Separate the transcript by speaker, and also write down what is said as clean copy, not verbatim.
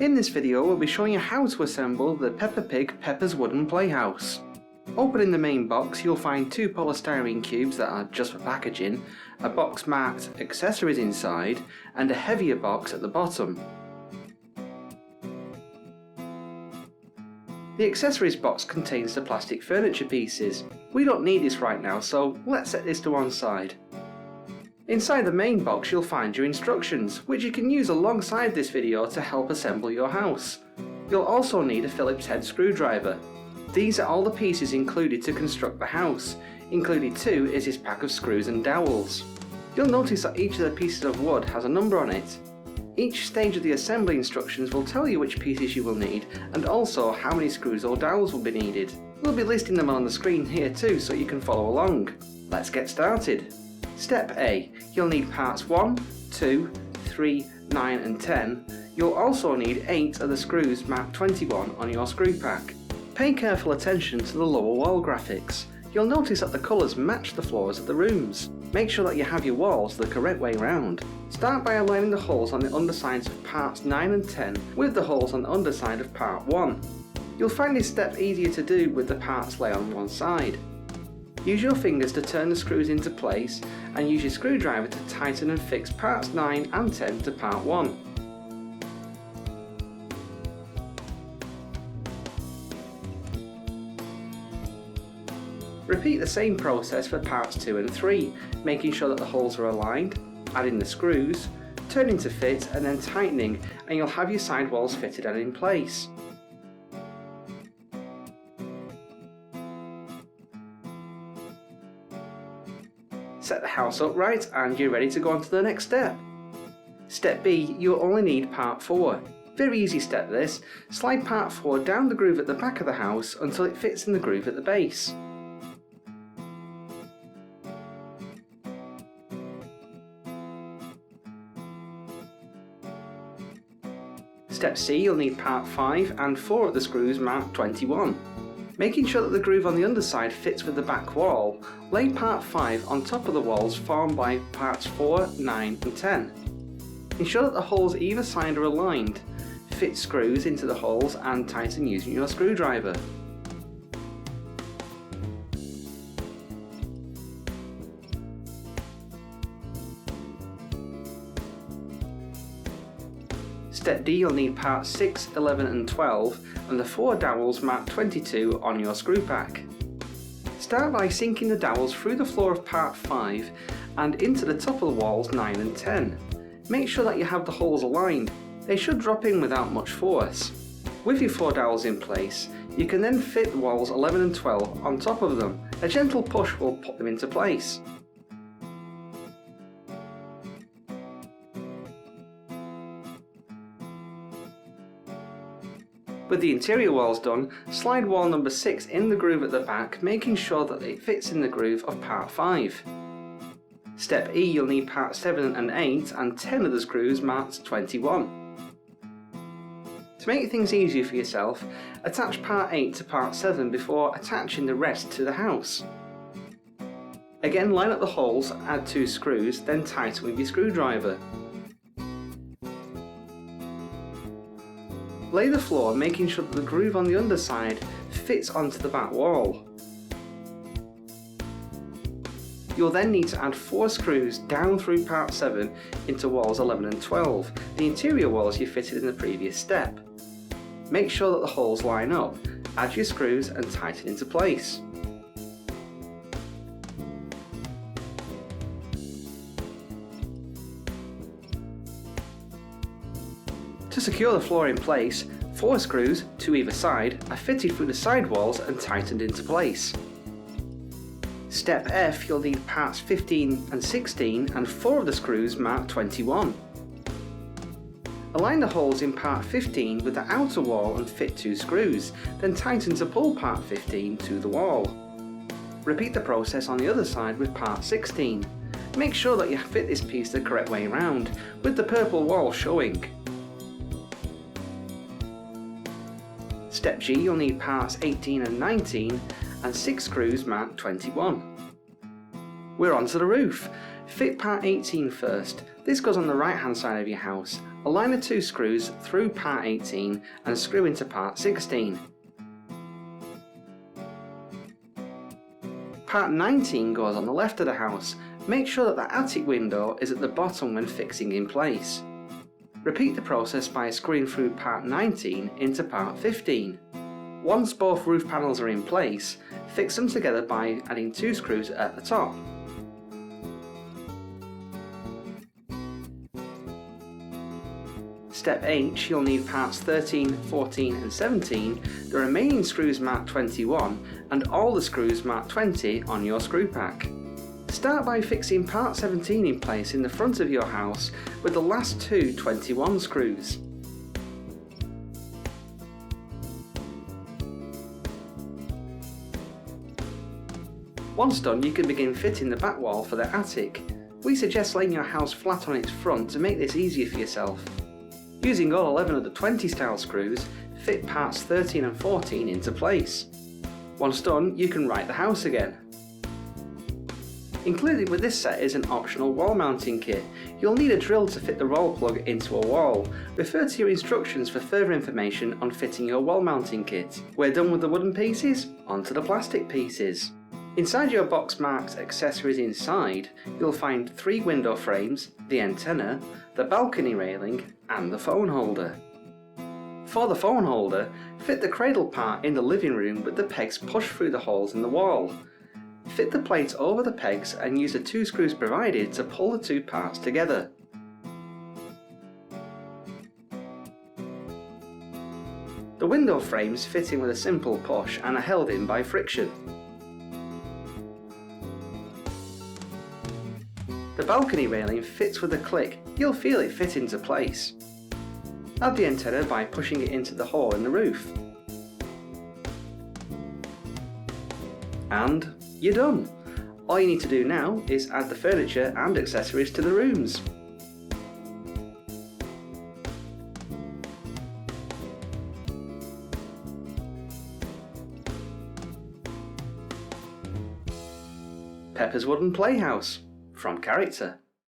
Speaker 1: In this video we'll be showing you how to assemble the Peppa Pig Peppa's Wooden Playhouse. Opening the main box you'll find two polystyrene cubes that are just for packaging, a box marked accessories inside and a heavier box at the bottom. The accessories box contains the plastic furniture pieces. We don't need this right now, so let's set this to one side. Inside the main box you'll find your instructions, which you can use alongside this video to help assemble your house. You'll also need a Phillips head screwdriver. These are all the pieces included to construct the house. Included too is this pack of screws and dowels. You'll notice that each of the pieces of wood has a number on it. Each stage of the assembly instructions will tell you which pieces you will need and also how many screws or dowels will be needed. We'll be listing them on the screen here too so you can follow along. Let's get started. Step A. You'll need parts 1, 2, 3, 9 and 10. You'll also need 8 of the screws marked 21 on your screw pack. Pay careful attention to the lower wall graphics. You'll notice that the colours match the floors of the rooms. Make sure that you have your walls the correct way round. Start by aligning the holes on the undersides of parts 9 and 10 with the holes on the underside of part 1. You'll find this step easier to do with the parts lay on one side. Use your fingers to turn the screws into place and use your screwdriver to tighten and fix parts 9 and 10 to part 1. Repeat the same process for parts 2 and 3, making sure that the holes are aligned, adding the screws, turning to fit and then tightening, and you'll have your side walls fitted and in place. Set the house upright and you're ready to go on to the next step. Step B, you'll only need part 4. Very easy step this. Slide part 4 down the groove at the back of the house until it fits in the groove at the base. Step C, you'll need part 5 and 4 of the screws marked 21. Making sure that the groove on the underside fits with the back wall, lay part 5 on top of the walls formed by parts 4, 9 and 10. Ensure that the holes either side are aligned. Fit screws into the holes and tighten using your screwdriver. Step D, you'll need parts 6, 11 and 12 and the 4 dowels marked 22 on your screw pack. Start by sinking the dowels through the floor of part 5 and into the top of the walls 9 and 10. Make sure that you have the holes aligned. They should drop in without much force. With your 4 dowels in place, you can then fit the walls 11 and 12 on top of them. A gentle push will put them into place. With the interior walls done, slide wall number 6 in the groove at the back, making sure that it fits in the groove of part 5. Step E, you'll need parts 7 and 8 and 10 of the screws marked 21. To make things easier for yourself, attach part 8 to part 7 before attaching the rest to the house. Again, line up the holes, add 2 screws, then tighten with your screwdriver. Lay the floor, making sure that the groove on the underside fits onto the back wall. You'll then need to add 4 screws down through part 7 into walls 11 and 12, the interior walls you fitted in the previous step. Make sure that the holes line up, add your screws and tighten into place. To secure the floor in place, 4 screws, 2 either side, are fitted through the side walls and tightened into place. Step F, you'll need parts 15 and 16 and 4 of the screws marked 21. Align the holes in part 15 with the outer wall and fit 2 screws, then tighten to pull part 15 to the wall. Repeat the process on the other side with part 16. Make sure that you fit this piece the correct way around, with the purple wall showing. Step G, you'll need parts 18 and 19 and 6 screws marked 21. We're on to the roof. Fit part 18 first. This goes on the right hand side of your house. Align the 2 screws through part 18 and screw into part 16. Part 19 goes on the left of the house. Make sure that the attic window is at the bottom when fixing in place. Repeat the process by screwing through part 19 into part 15. Once both roof panels are in place, fix them together by adding 2 screws at the top. Step H, you'll need parts 13, 14 and 17, the remaining screws marked 21 and all the screws marked 20 on your screw pack. Start by fixing part 17 in place in the front of your house with the last 2 21 screws. Once done, you can begin fitting the back wall for the attic. We suggest laying your house flat on its front to make this easier for yourself. Using all 11 of the 20 style screws, fit parts 13 and 14 into place. Once done, you can right the house again. Included with this set is an optional wall mounting kit. You'll need a drill to fit the roll plug into a wall. Refer to your instructions for further information on fitting your wall mounting kit. We're done with the wooden pieces, onto the plastic pieces. Inside your box marked accessories inside, you'll find 3 window frames, the antenna, the balcony railing and the phone holder. For the phone holder, fit the cradle part in the living room with the pegs pushed through the holes in the wall. Fit the plates over the pegs and use the 2 screws provided to pull the 2 parts together. The window frames fit in with a simple push and are held in by friction. The balcony railing fits with a click, you'll feel it fit into place. Add the antenna by pushing it into the hole in the roof. And you're done! All you need to do now is add the furniture and accessories to the rooms. Peppa's Wooden Playhouse, from Character.